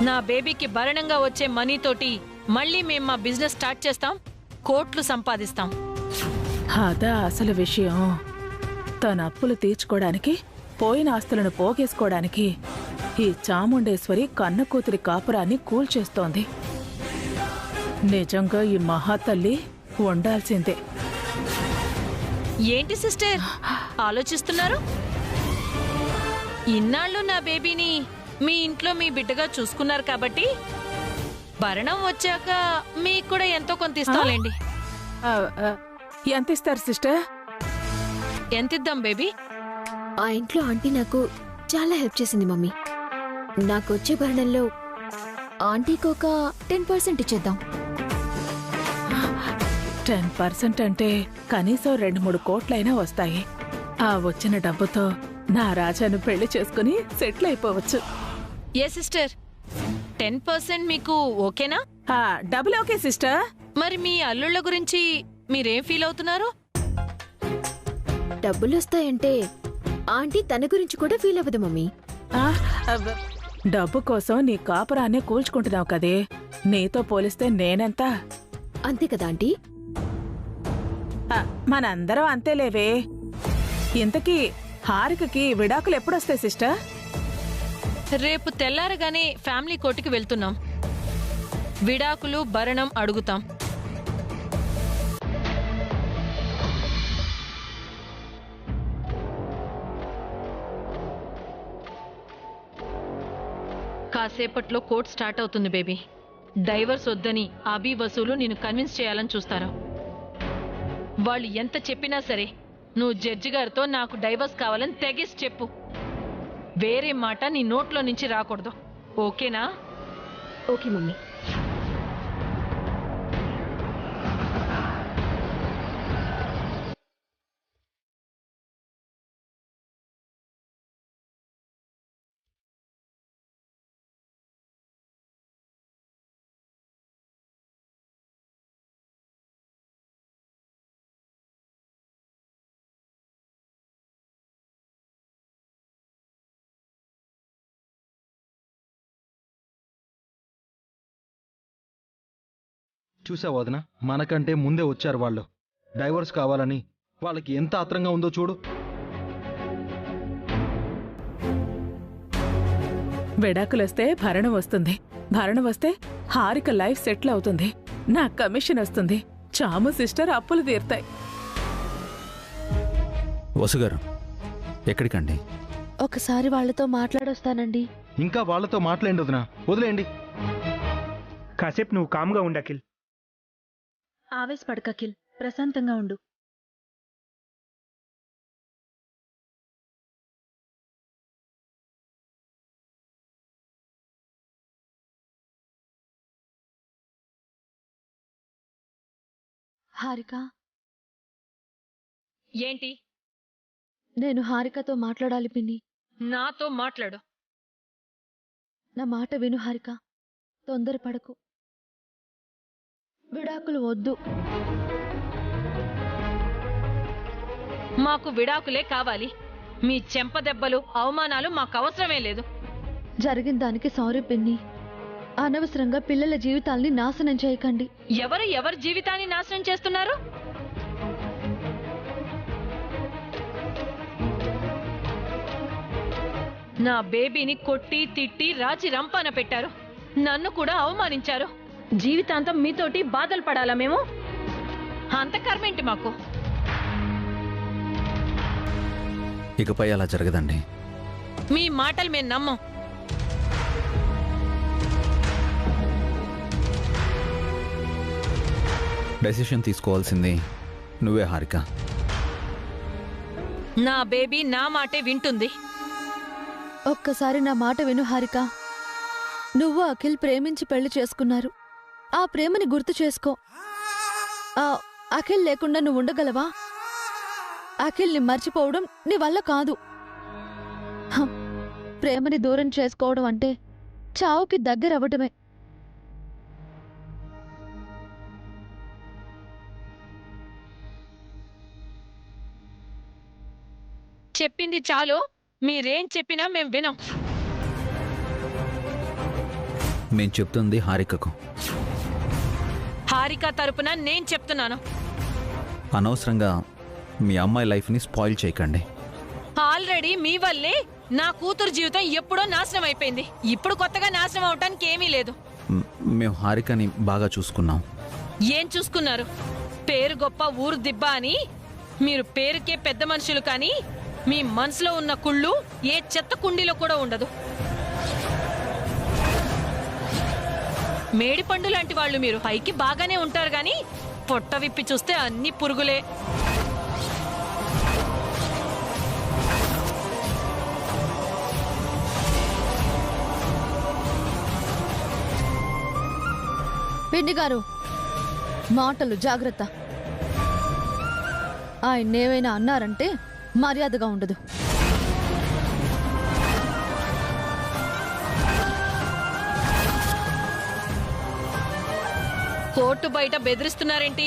నా బేబీకి భరణంగా వచ్చే మనీతోటి మళ్ళీ మేము మా బిజినెస్ స్టార్ట్ చేస్తాం, కోట్లు సంపాదిస్తాం. అదా అసలు విషయం. తన అప్పులు తీర్చుకోవడానికి, పోయిన ఆస్తులను పోగేసుకోవడానికి ఈ చాముండేశ్వరి కన్న కూతురి కాపురాన్ని కూల్చేస్తోంది. నిజంగా ఈ మహాతల్లి ఉండాల్సిందే. ఏంటి సిస్టర్ ఆలోచిస్తున్నారు? ఇన్నాళ్ళు నా బేబీని మీ ఇంట్లో మీ బిడ్డగా చూసుకున్నారు కాబట్టి భరణం వచ్చాక మీకు కూడా ఎంతో కొంత ఇస్తాంలేండి. ఎంత ఇస్తారు సిస్టర్? ఎంతిద్దాం బేబీ? ఆ ఇంట్లో ఆంటీ నాకు చాలా హెల్ప్ చేసింది మమ్మీ. నాకొచ్చే భరణంలో ఆంటీకి ఒక 10% ఇచ్చేద్దాం. 10% అంటే కనీసం 2-3 కోట్లైనా వస్తాయి. ఆ వచ్చిన డబ్బుతో నా రాజాను పెళ్లి చేసుకుని సెటిల్ అయిపోవచ్చు. ఏ సిస్టర్, 10% మీకు ఓకేనా? Double okay sister. మరి మీ అల్లుళ్ళ గురించి మీరేం ఫీల్ అవుతున్నారు? డబ్బులు వస్తాయంటే ఆంటీ తన గురించి కూడా ఫీల్ అవ్వదు మమ్మీ. డబ్బు కోసం నీ కాపురాన్ని కూల్చుకుంటున్నావు కదే, నీతో పోలిస్తే నేనెంత? అంతే కదా ఆంటీ? మనందరం అంతేలేవే. ఇంతకీ హారికకి విడాకులు ఎప్పుడొస్తాయి సిస్టర్? రేపు తెల్లారగానే ఫ్యామిలీ కోర్టుకి వెళ్తున్నాం. విడాకులు భరణం అడుగుతాం. కాసేపట్లో కోర్టు స్టార్ట్ అవుతుంది బేబీ. డైవర్స్ వద్దని అభి వసూలు నేను కన్విన్స్ చేయాలని చూస్తారు. వాళ్ళు ఎంత చెప్పినా సరే నువ్వు జడ్జి గారితో నాకు డైవర్స్ కావాలని తెగేసి చెప్పు. వేరే మాట నీ నోట్లో నుంచి రాకూడదు, ఓకేనా? Okay mummy. చూసావు వదినా, మనకంటే ముందే వచ్చారు వాళ్ళు. డైవర్స్ కావాలని వాళ్ళకి ఎంత ఆత్రంగా ఉందో చూడు. విడాకులొస్తే భరణం వస్తుంది, భరణం వస్తే హారిక లైఫ్ సెటిల్ అవుతుంది, నా కమిషన్ వస్తుంది, చాము సిస్టర్ అప్పులు తీరుతాయి. వసుగారు ఎక్కడికండి? ఒకసారి వాళ్లతో మాట్లాడొస్తానండి. ఇంకా వాళ్ళతో మాట్లాడండి వదినా, వదిలేయండి. కాసేపు నువ్వు కామ్గా ఉండు అఖిల్. ఆవేశపడక అఖిల్, ప్రశాంతంగా ఉండు. హారిక, ఏంటి? నేను హారికతో మాట్లాడాలి పిన్ని. నాతో మాట్లాడు. నా మాట విను హారిక, తొందరపడకు. విడాకులు వద్దు. మాకు విడాకులే కావాలి. మీ చెంపదెబ్బలు అవమానాలు మాకు అవసరమే లేదు. జరిగిన దానికి సారీ పిన్ని. అనవసరంగా పిల్లల జీవితాల్ని నాశనం చేయకండి. ఎవరి జీవితాన్ని నాశనం చేస్తున్నారు? నా బేబీని కొట్టి తిట్టి రాచి రంపాన పెట్టారు. నన్ను కూడా అవమానించారు. జీవితాంతం మీతోటి బాధలు పడాలా మేము? అంత కర్మేంటి మాకు? ఇకపై అలా జరగదండి. మీ మాటలు మేము నమ్మం. డెసిషన్ తీసుకోవాల్సింది నువ్వే హారిక. నా బేబీ నా మాటే వింటుంది. ఒక్కసారి నా మాట విను హారిక. నువ్వు అఖిల్ ప్రేమించి పెళ్లి చేసుకున్నారు. ఆ ప్రేమని గుర్తు చేసుకో. అఖిల్ లేకుండా నువ్వు ఉండగలవా? అఖిల్ని మర్చిపోవడం నీ వల్ల కాదు. ప్రేమని దూరం చేసుకోవడం అంటే చావుకి దగ్గరవ్వటమే. చెప్పింది చాలు. మీరేం చెప్పినా మేం వినం. నేను చెప్తుంది హారికకు. హారిక తరపున నేను చెప్తున్నాను. అనవసరంగా మీ అమ్మాయి లైఫ్ని స్పాయిల్ చేయకండి. ఆల్రెడీ మీ వల్లే నా కూతురు జీవితం ఎప్పుడో నాశనం అయిపోయింది. ఇప్పుడు కొత్తగా నాశనం అవటానికి ఏమీ లేదు. మేము హారికని బాగా చూసుకున్నాం. ఏం చూసుకున్నారు? పేరు గొప్ప ఊరు దిబ్బ అని మీరు పేరుకే పెద్ద మనుషులు, కానీ మీ మనసులో ఉన్న కుళ్ళు ఏ చెత్త కుండీలో కూడా ఉండదు. మేడిపండు లాంటి వాళ్ళు మీరు. పైకి బాగానే ఉంటారు గాని పొట్ట విప్పి చూస్తే అన్ని పురుగులే. పిండి గారు, మాటలు జాగ్రత్త. ఆయన్నేమైనా అన్నారంటే మర్యాదగా ఉండదు. కోర్టు బయట బెదిరిస్తున్నారేంటి?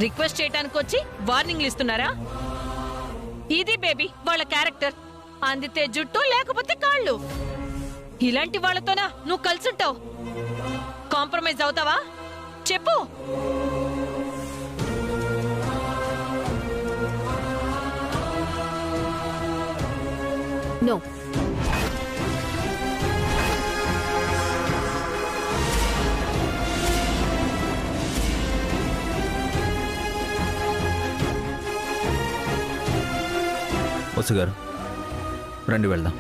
రిక్వెస్ట్ చేయడానికి వచ్చి వార్నింగ్లు ఇస్తున్నారా? ఇది బేబీ వాళ్ళ క్యారెక్టర్. అందితే జుట్టు, లేకపోతే కాళ్ళు. ఇలాంటి వాళ్ళతోనా నువ్వు కలిసుంటావు? కాంప్రమైజ్ అవుతావా? చెప్పు. నో. వసు గారు, రండి వెళ్దాం.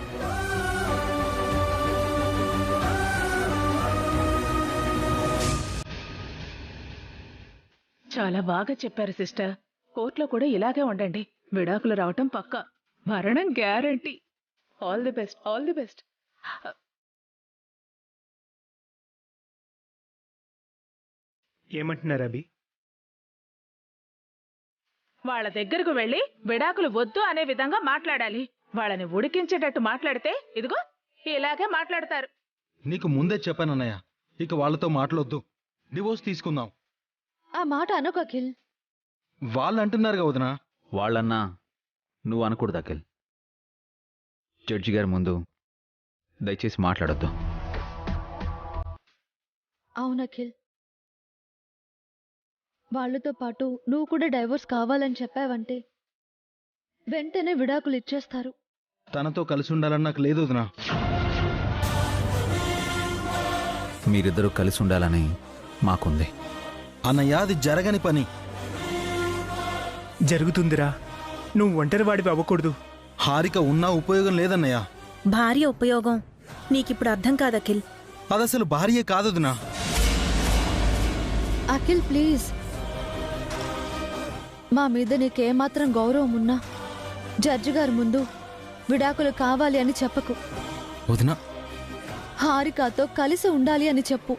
చాలా బాగా చెప్పారు సిస్టర్. కోర్టులో కూడా ఇలాగే ఉండండి. విడాకులు రావటం పక్కా, మరణం guarantee. All the best, all the best. ఏమంటున్నారు అభి? వాళ్ళ దగ్గరకు వెళ్ళి విడాకులు వద్దు అనే విధంగా మాట్లాడాలి. వాళ్ళని ఉడికించేటట్టు మాట్లాడితే ఇదిగో ఇలాగే మాట్లాడతారు. నీకు ముందే చెప్పానన్నయ్య, ఇక వాళ్ళతో మాట్లాడొద్దు, డివోర్స్ తీసుకుందాం. ఆ మాట అనకు అఖిల్. వాళ్ళు అంటున్నారు వదినా. వాళ్ళన్నా నువ్వు అనకూడదు అఖిల్. జడ్జి గారి ముందు దయచేసి మాట్లాడొద్దు. అవును అఖిల్, వాళ్ళతో పాటు నువ్వు కూడా డైవోర్స్ కావాలని చెప్పావంటే వెంటనే విడాకులు ఇచ్చేస్తారు. తనతో కలిసి ఉండాలని నాకు లేదు వదినా. మీరిద్దరూ కలిసి ఉండాలని మాకుంది. అన్నయ్య, అది జరగని పని. జరుగుతుందిరా, నువ్వు ఒంటరి వాడివి అవ్వకూడదు. హారిక ఉన్నా ఉపయోగం లేదన్నయ్య. భార్య ఉపయోగం నీకిప్పుడు అర్థం కాదు అఖిల్. అదసలు భార్యే కాదు వదినా. అఖిల్ ప్లీజ్, మా మీద నీకేమాత్రం గౌరవం ఉన్నా జడ్జి గారి ముందు విడాకులు కావాలి అని చెప్పకు. వదినా, హారికతో కలిసి ఉండాలి అని చెప్పు.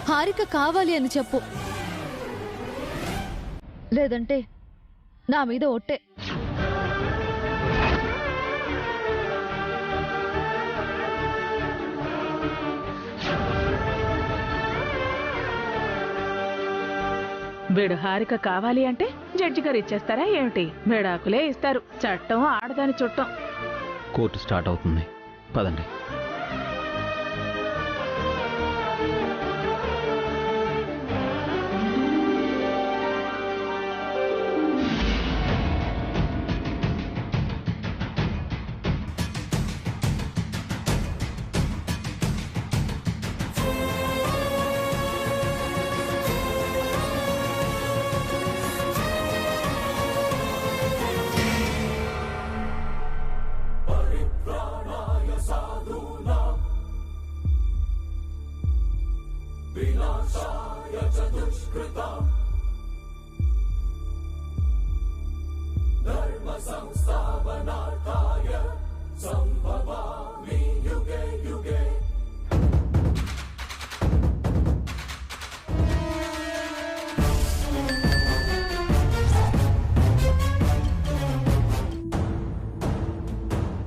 హారిక కావాలి అని చెప్పు. లేదంటే నా మీద ఒట్టే. వీడు హారిక కావాలి అంటే జడ్జి గారు ఇచ్చేస్తారా ఏమిటి? విడాకులే ఇస్తారు. చట్టం ఆడదాని చుట్టం. కోర్టు స్టార్ట్ అవుతుంది, పదండి.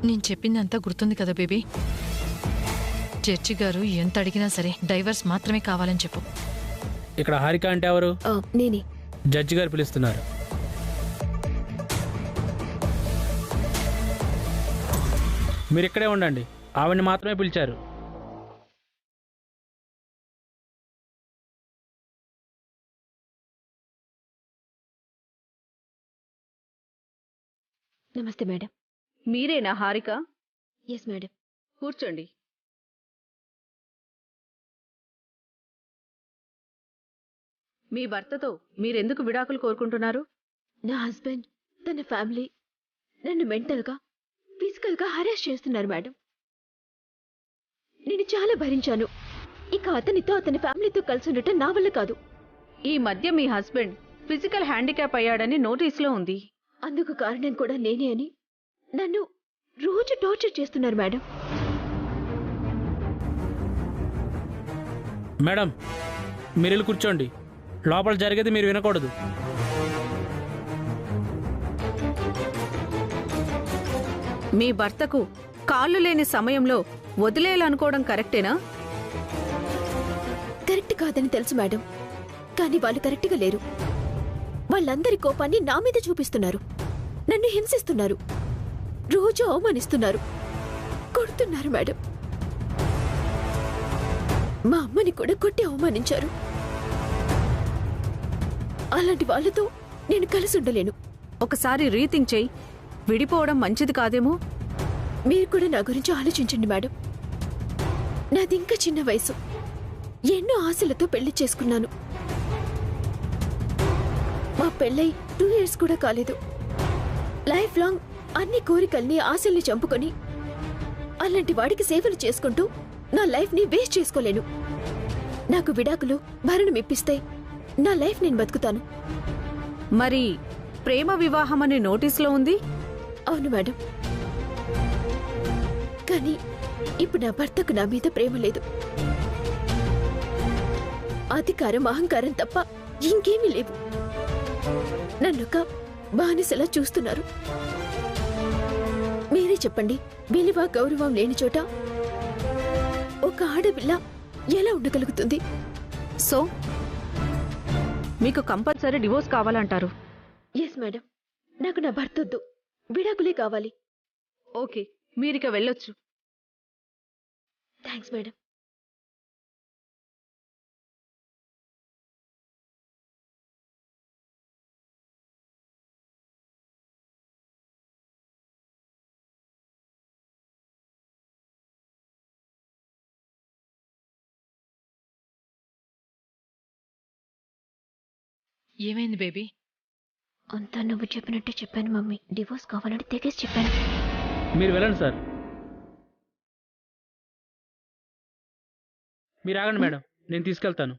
నేను చెప్పిందంతా గుర్తుంది కదా బేబీ? జడ్జి గారు ఎంత అడిగినా సరే డైవర్స్ మాత్రమే కావాలని చెప్పు. ఇక్కడ హారిక అంటే ఎవరు? నేనే. జడ్జి గారు పిలుస్తున్నారు. మీరు ఇక్కడే ఉండండి, ఆవిడ్ని మాత్రమే పిలిచారు. నమస్తే మేడం. మీరేనా హారిక? Yes madam. కూర్చోండి. మీ భర్తతో మీరెందుకు విడాకులు కోరుకుంటున్నారు? నా హస్బెండ్, తన ఫ్యామిలీ నన్ను మెంటల్గా, ఫిజికల్గా హరాస్ చేస్తున్నారు మేడం. నేను చాలా భరించాను. ఇక అతనితో, అతని ఫ్యామిలీతో కలిసి ఉండటం నా వల్ల కాదు. ఈ మధ్య మీ హస్బెండ్ ఫిజికల్ హ్యాండిక్యాప్ అయ్యాడని నోటీసులో ఉంది. అందుకు కారణం కూడా నేనే అని నన్ను రోజు టార్చర్ చేస్తున్నారు మేడం. మేడం, మీరు వెళ్ళి కూర్చోండి. లోపల జరిగేది మీరు వినకూడదు. మీ భర్తకు కాళ్ళు లేని సమయంలో వదిలేయాలనుకోవడం కరెక్టేనా? కరెక్ట్ కాదని తెలుసు మేడం, కానీ వాళ్ళు కరెక్ట్గా లేరు. వాళ్ళందరి కోపాన్ని నా మీద చూపిస్తున్నారు. నన్ను హింసిస్తున్నారు, రోజు అవమానిస్తున్నారు, కొడుతున్నారు మేడం. మా అమ్మని కూడా కొట్టి అవమానించారు. అలాంటి వాళ్ళతో నేను కలిసి ఉండలేను. ఒకసారి రీథింక్ చెయ్యి. విడిపోవడం మంచిది కాదేమో. మీరు కూడా నా గురించి ఆలోచించండి మేడం. నాది ఇంకా చిన్న వయసు. ఎన్నో ఆశలతో పెళ్లి చేసుకున్నాను. మా పెళ్ళై 2 years కూడా కాలేదు. లైఫ్ లాంగ్ అన్ని కోరికల్ని, ఆశల్ని చంపుకొని అలాంటి వాడికి సేవలు చేసుకుంటూ నా లైఫ్ని వేస్ట్ చేసుకోలేను. నాకు విడాకులు, భరణం ఇప్పిస్తే నా లైఫ్ నేను బతుకుతాను. మరి ప్రేమ వివాహం అనే నోటీసులో ఉంది. అవును మేడం, కానీ ఇప్పుడు నా భర్తకు నా మీద ప్రేమ లేదు. అధికారం, అహంకారం తప్ప ఇంకేమీ లేవు. నన్నొక బానిసలా చూస్తున్నారు. మీరే చెప్పండి, విలువ, గౌరవం లేని చోట ఒక ఆడపిల్ల ఎలా ఉండగలుగుతుంది? సో మీకు కంపల్సరీ డివోర్స్ కావాలంటారు? ఎస్ మేడం, నాకు నా భర్త వద్దు, విడాకులే కావాలి. ఓకే, మీరిక వెళ్ళొచ్చు. Thanks madam. ఏమైంది బేబీ? అంతా నువ్వు చెప్పినట్టే చెప్పాను మమ్మీ. డివోర్స్ కావాలంటే తెగేసి చెప్పాను. మీరు వెళ్ళండి సార్. మీరు ఆగండి మేడం, నేను తీసుకెళ్తాను.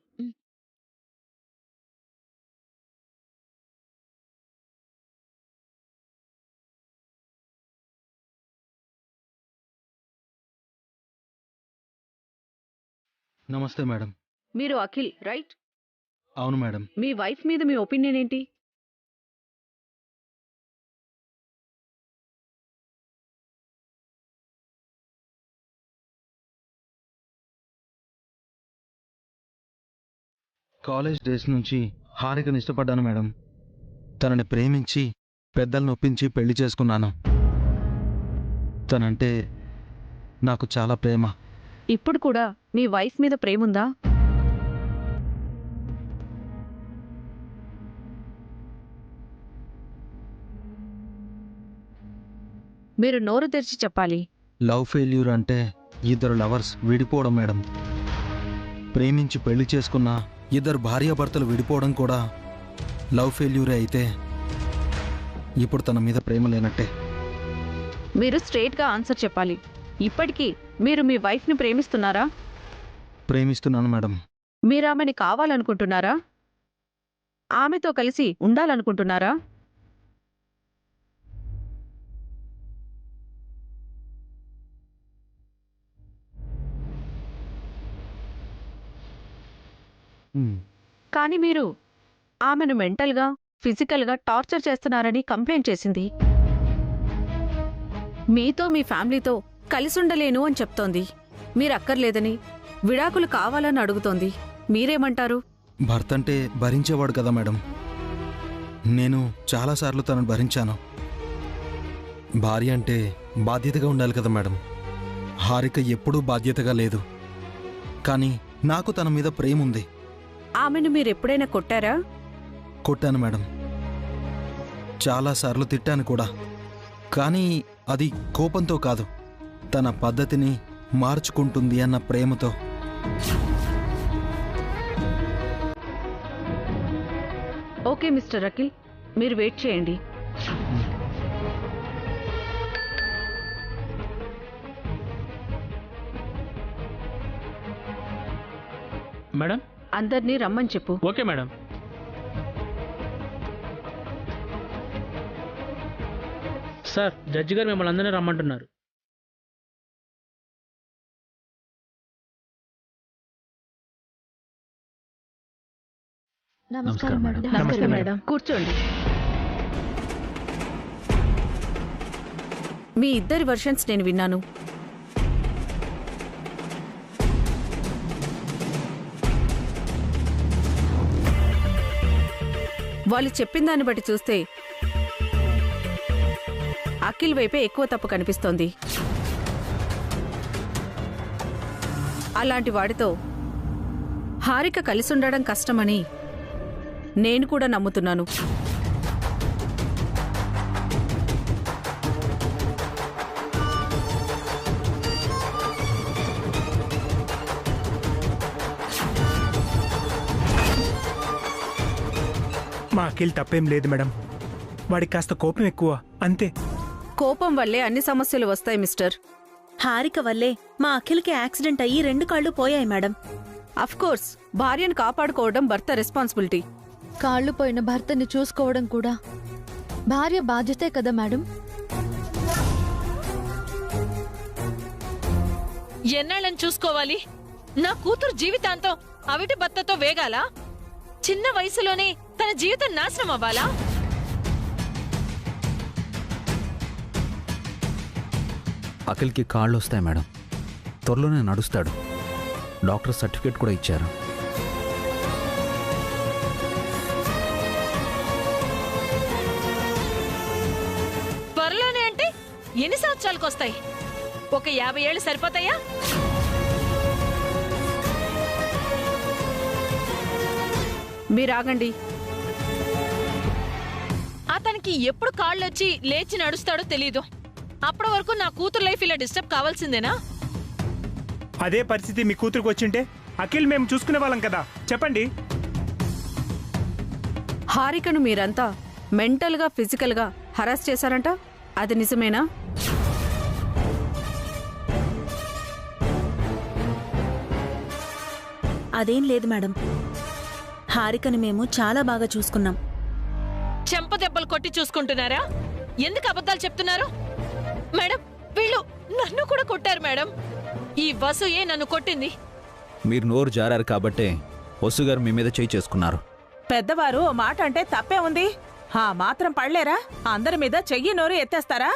నమస్తే మేడం. మీరు అఖిల్ రైట్? అవును మేడం. మీ వైఫ్ మీద మీ ఒపీనియన్ ఏంటి? కాలేజ్ డేస్ నుంచి హారికని ఇష్టపడ్డాను మేడం. తనని ప్రేమించి పెద్దలను ఒప్పించి పెళ్లి చేసుకున్నాను. తనంటే నాకు చాలా ప్రేమ. ఇప్పుడు కూడా మీ వైఫ్ మీద ప్రేముందా? మీరు నోరు తెరిచి చెప్పాలి. లవ్ ఫెయిల్యూర్ అంటే ఇద్దరు లవర్స్ విడిపోవడం మేడం. ప్రేమించి పెళ్లి చేసుకున్న ఇద్దరు భార్యాభర్తలు విడిపోవడం కూడా లవ్ ఫెయిల్యూరే అయితే ఇప్పుడు తన మీద ప్రేమ లేనట్టే. మీరు స్ట్రైట్గా ఆన్సర్ చెప్పాలి. ఇప్పటికీ మీరు మీ వైఫ్ని ప్రేమిస్తున్నారా? ప్రేమిస్తున్నాను మేడం. మీరు ఆమెని కావాలనుకుంటున్నారా? ఆమెతో కలిసి ఉండాలనుకుంటున్నారా? కానీ మీరు ఆమెను మెంటల్గా, ఫిజికల్గా టార్చర్ చేస్తున్నారని కంప్లైంట్ చేసింది. మీతో, మీ ఫ్యామిలీతో కలిసుండలేను అని చెప్తోంది. మీరు అక్కర్లేదని, విడాకులు కావాలని అడుగుతోంది. మీరేమంటారు? భర్త అంటే భరించేవాడు కదా మేడం. నేను చాలాసార్లు తనను భరించాను. భార్య అంటే బాధ్యతగా ఉండాలి కదా మేడం. హారిక ఎప్పుడూ బాధ్యతగా లేదు. కానీ నాకు తన మీద ప్రేమ ఉంది. ఆమెను మీరెప్పుడైనా కొట్టారా? కొట్టాను మేడం. చాలాసార్లు తిట్టాను కూడా. కానీ అది కోపంతో కాదు, తన పద్ధతిని మార్చుకుంటుంది అన్న ప్రేమతో. ఓకే మిస్టర్ అఖిల్, మీరు వెయిట్ చేయండి. మేడం అందరినీ రమ్మని చెప్పు. Okay madam. సార్, జడ్జి గారు మిమ్మల్ని అందరినీ రమ్మంటున్నారు. నమస్కారం మేడం. నమస్తే మేడం. కూర్చోండి. మీ ఇద్దరి వర్షన్స్ నేను విన్నాను. వాళ్ళు చెప్పిన దాన్ని బట్టి చూస్తే అఖిల్ వైపే ఎక్కువ తప్పు కనిపిస్తోంది. అలాంటి వాడితో హారిక కలిసుండడం కష్టమని నేను కూడా నమ్ముతున్నాను. మా అఖిల్ తప్పేం లేదు మేడం, వాడికి కాస్త కోపం ఎక్కువ అంతే. కోపం వల్లే అన్ని సమస్యలు వస్తాయి మిస్టర్. హారిక వల్లే మా అఖిల్కి యాక్సిడెంట్ అయ్యి 2 కాళ్ళు పోయాయి మేడం. అఫ్కోర్స్ భార్యను కాపాడుకోవడం భర్త రెస్పాన్సిబిలిటీ. కాళ్ళు పోయిన భర్తని చూసుకోవడం కూడా భార్య బాధ్యతే కదా మేడం. ఎన్నాళ్ళని చూసుకోవాలి? నా కూతురు జీవితాంతం అవిటి భర్తతో వేగాలా? చిన్న వయసులోనే తన జీవితం నాశనం అవ్వాలా? అఖిల్కి కాళ్ళు వస్తాయి మేడం, త్వరలోనే నడుస్తాడు. డాక్టర్ సర్టిఫికేట్ కూడా ఇచ్చారు. త్వరలోనే అంటే ఎన్ని సంవత్సరాలకు వస్తాయి? ఒక 50 ఏళ్ళు సరిపోతాయా? మీరాగండి. అతనికి ఎప్పుడు కాళ్ళొచ్చి లేచి నడుస్తాడో తెలీదు. అప్పటి వరకు నా కూతురు లైఫ్ ఇలా డిస్టర్బ్ కావాల్సిందేనా? అదే పరిస్థితి మీ కూతురుకు వచ్చింటే అఖిల్ మేము చూసుకునే వాళ్ళం కదా. చెప్పండి. హారికను మీరంతా మెంటల్గా ఫిజికల్గా హరాస్ చేశారంట, అది నిజమేనా? అదేం లేదు మేడం, హారికని మేము చాలా బాగా చూసుకున్నాం. చెంప దెబ్బలు కొట్టి చూసుకుంటున్నారా? ఎందుకు అబద్ధాలు చెప్తున్నారు? మేడం, వీళ్ళు నన్ను కూడా కొట్టారు మేడం. ఈ వసుయే నన్ను కొట్టింది. మీరు నోరు జారారు కాబట్టే వసు గారు మీ మీద చేయి చేసుకున్నారు. పెద్దవారు ఓ మాట అంటే తప్పే ఉంది. ఆ మాత్రం పడలేరా? అందరి మీద చెయ్యి నోరు ఎత్తేస్తారా?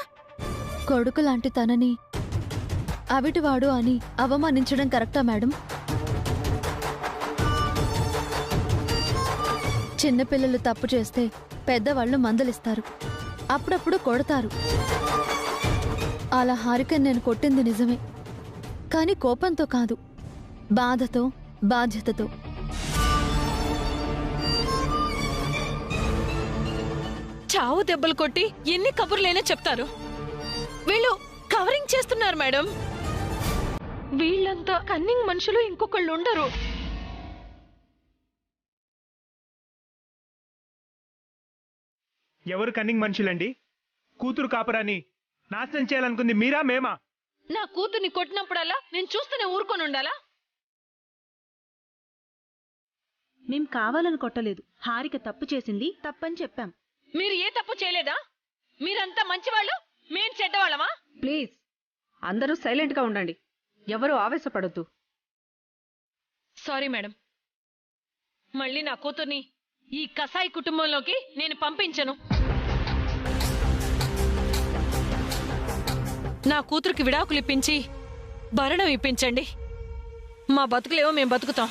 కొడుకు లాంటి తనని అవిటివాడు అని అవమానించడం కరెక్టా మేడం? చిన్నపిల్లలు తప్పు చేస్తే పెద్దవాళ్ళు మందలిస్తారు, అప్పుడప్పుడు కొడతారు. అలా హారికని నేను కొట్టింది నిజమే, కానీ కోపంతో కాదు, బాధతో, బాధ్యతతో. చావు దెబ్బలు కొట్టి ఎన్ని కబుర్లైనా చెప్తారు. వీళ్ళు కవరింగ్ చేస్తున్నారు మేడం. వీళ్ళంతా కన్నింగ్ మనుషులు ఇంకొకళ్ళు ఉండరు. ఎవరు కన్నింగ్ మనుషులండి? కూతురు కాపురాన్ని నాశనం చేయాలనుకుంది మీరా మేమా? నా కూతుర్ని కొట్టినప్పుడల్లా నేను చూస్తూనే ఊరుకొని ఉండాలా? మేం కావాలని కొట్టలేదు, హారిక తప్పు చేసింది, తప్పని చెప్పాం. మీరు ఏ తప్పు చేయలేదా? మీరంతా మంచివాళ్ళు, మేం చెడ్డవాళ్ళమా? ప్లీజ్ అందరూ సైలెంట్గా ఉండండి, ఎవరూ ఆవేశపడొద్దు. సారీ మేడం, మళ్ళీ నా కూతుర్ని ఈ కసాయి కుటుంబంలోకి నేను పంపించను. నా కూతురికి విడాకులు ఇప్పించి భరణం ఇప్పించండి. మా బతుకులేవో మేం బతుకుతాం.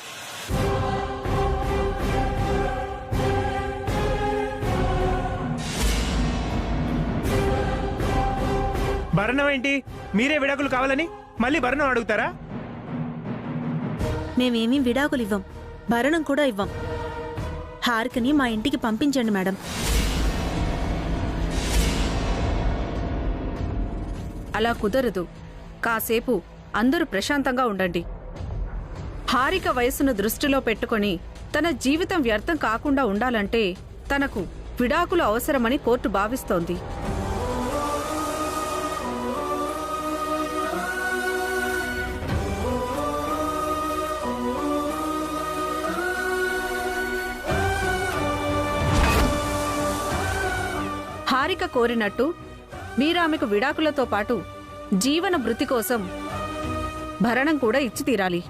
భరణం ఏంటి? మీరే విడాకులు కావాలని మళ్ళీ భరణం అడుగుతారా? మేమేమీ విడాకులు ఇవ్వం, భరణం కూడా ఇవ్వం. హారికని మా ఇంటికి పంపించండి మేడం. అలా కుదరదు. కాసేపు అందరూ ప్రశాంతంగా ఉండండి. హారిక వయసును దృష్టిలో పెట్టుకొని తన జీవితం వ్యర్థం కాకుండా ఉండాలంటే తనకు విడాకులు అవసరమని కోర్టు భావిస్తోంది. హారిక కోరినట్టు మీరామెకు విడాకులతో పాటు జీవన భృతి కోసం భరణం కూడా ఇచ్చి తీరాలి.